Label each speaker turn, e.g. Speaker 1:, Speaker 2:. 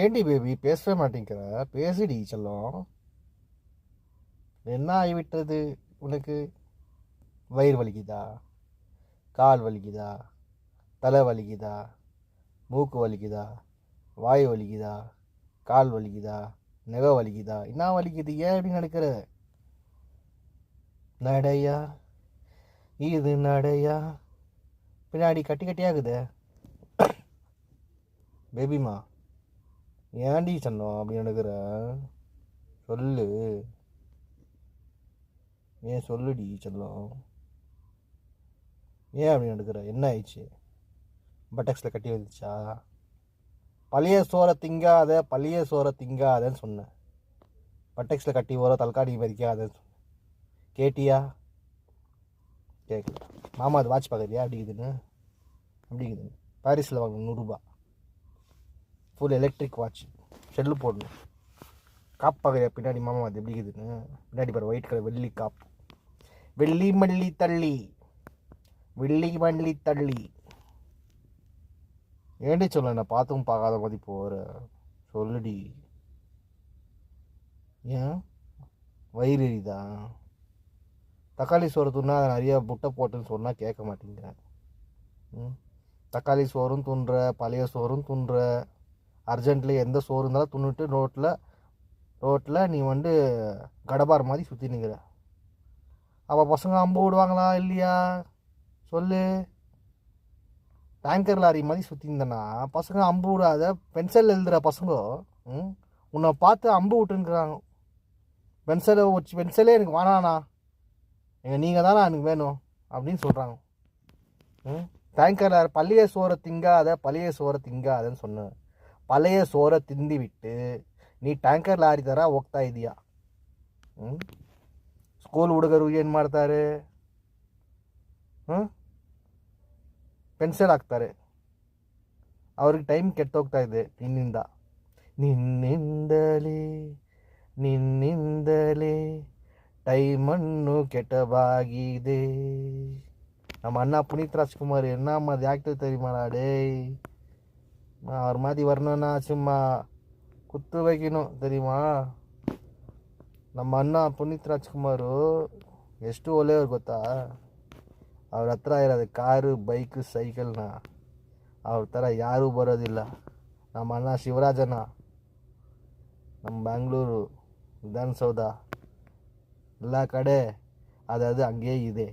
Speaker 1: ஏண்டி பேபி பேசவே மாட்டேங்கிற? பேசிடி செல்லம். என்ன ஆகிவிட்டது உனக்கு? வயிறு வலிக்குதா? கால் வலிக்குதா? தலை வலிக்குதா? மூக்கு வலிக்குதா? வாய் வலிக்குதா? கால் வலிக்குதா? நெகை வலிக்குதா? என்ன வலிக்குது? ஏன் இப்படி நடக்கிற? நடையா இது நடையா? பின்னாடி கட்டி கட்டியாகுது பேபிமா. ஏன்டி சொன்னோம் அப்படி நடக்கிற? சொல்லு. ஏன் சொல்லுடி செல்லம். ஏன் அப்படி நடக்கிற? என்ன ஆயிடுச்சு? பட்டக்ஸில் கட்டி வந்துச்சா? பழைய சோறை திங்காதன்னு சொன்னேன். பட்டெக்ஸில் கட்டி வர தலக்காணி மதிக்காதன்னு சொன்னேன். கேட்டியா? கேட்கல. மாமா அது வாட்ச் பார்க்குறியா? அப்படிங்குதுன்னு பாரிஸில் வாங்கணும் 100 ரூபா. Full electric watch. ஷெல்லு போடணும். காப்பு பார்க்குறியா பின்னாடி? மாமா அது எப்படி இருக்குதுன்னு. பின்னாடி பாரு, ஒயிட் கலர் வெள்ளி காப்பு. வெள்ளி மல்லி தள்ளி. ஏண்டி சொல்ல? நான் பார்த்தும் பார்க்காத மாதிரி போகிற. சொல்லுடி. ஏன் வயிறு எரியுதா? தக்காளி சோறு துண்ணா அதை நிறைய முட்டை போட்டுன்னு சொன்னால் கேட்க மாட்டேங்கிறேன். தக்காளி சோறும் துன்ற, பழைய சோறும் துன்ற, அர்ஜென்ட்லி எந்த சோறு இருந்தாலும் துண்ணுட்டு ரோட்டில் நீ கடபார் மாதிரி சுற்றி நிற்கிற. அப்போ பசங்க அம்பு விடுவாங்களா இல்லையா? சொல்லு. டேங்கர் லாரி மாதிரி சுற்றி இருந்தேன்னா பசங்க அம்பு விடாத. பென்சில் எழுதுகிற பசங்க உன்னை பார்த்து அம்பு விட்டுங்கிறாங்க. பென்சிலே எனக்கு வேணாண்ணா, நீங்கள் தானே எனக்கு வேணும் அப்படின்னு சொல்கிறாங்க. டேங்கர் லாரி பழைய சோறை திங்காதன்னு சொன்னேன். பழைய சோறை திந்தி விட்டு ನೀ ಟ್ಯಾಂಕರ್ ಲಾರಿ ಥರ ಹೋಗ್ತಾ ಇದೀಯಾ. ಸ್ಕೂಲ್ ಹುಡುಗರು ಏನು ಮಾಡ್ತಾರೆ? ಪೆನ್ಸಿಲ್ ಹಾಕ್ತಾರೆ. ಅವ್ರಿಗೆ ಟೈಮ್ ಕೆಟ್ಟೋಗ್ತಾ ಇದೆ ನಿನ್ನಿಂದಲೇ ಟೈಮನ್ನು ಕೆಟ್ಟವಾಗಿದೆ. நம்ம அண்ணா புனித் ராஜ்குமார் என்ன மாதிரி ஆக்டர் தெரியுமாடா டேய்? அவர் மாதிரி வரணும்னா சும்மா குத்து வைக்கணும் தெரியுமா? ನಮ್ಮ ಅಣ್ಣ ಪುನೀತ್ ರಾಜ್ಕುಮಾರು ಎಷ್ಟು ಒಳ್ಳೆಯವ್ರು ಗೊತ್ತಾ? ಅವ್ರ ಹತ್ರ ಇರೋದು ಕಾರು, ಬೈಕು, ಸೈಕಲ್ನ. ಅವ್ರ ಥರ ಯಾರೂ ಬರೋದಿಲ್ಲ. ನಮ್ಮ ಅಣ್ಣ ಶಿವರಾಜನ, ನಮ್ಮ ಬ್ಯಾಂಗ್ಳೂರು ವಿಧಾನಸೌಧ ಎಲ್ಲ ಕಡೆ ಅದಾದ ಹಂಗೇ ಇದೆ.